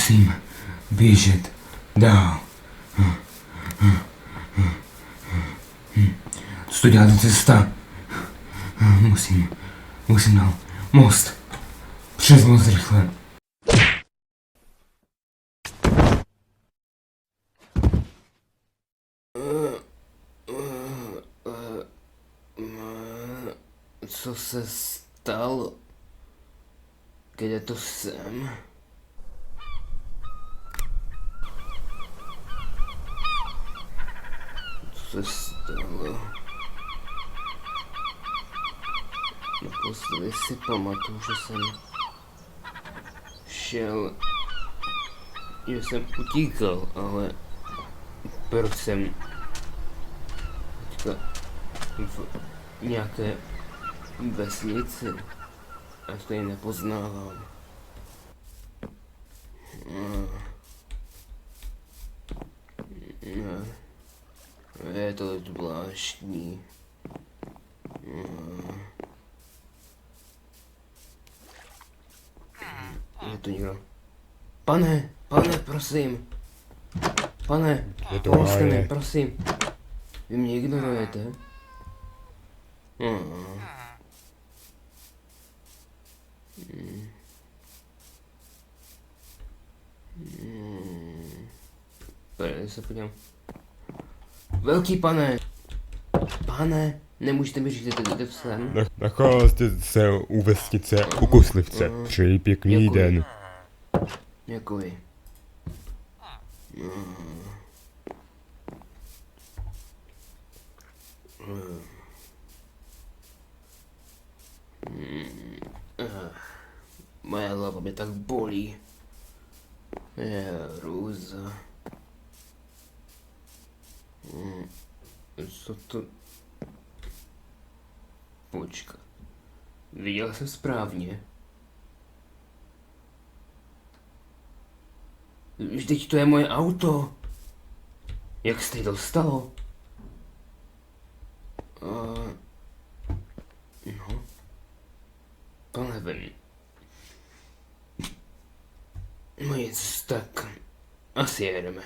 Musím běžet dál. Co to dělá ta cesta? Musím dál. Most. Přes most rychle. Co se stalo? Kde to jsem? Co se stalo? Naposledy si pamatuju, že jsem utíkal, ale proč jsem teďka v nějaké vesnici a to ji nepoznávám. Je to zvláštní. Je to někdo. Pane, prosím. Pane, pomozte mi, prosím. Vy mě ignorujete? Tady se podívám. Velký pane! Pane, nemůžete mi říct, že jde sem? Nacházíte se u vesnice u Koslivce. Přeji pěkný Děkuji. den. Děkuji. Moje hlava mě tak bolí. Je hrůza. Co to? Počkat. Viděl jsem správně. Vždyť to je moje auto. Jak se tady dostalo? No. To nevím. No nic, tak asi jedeme.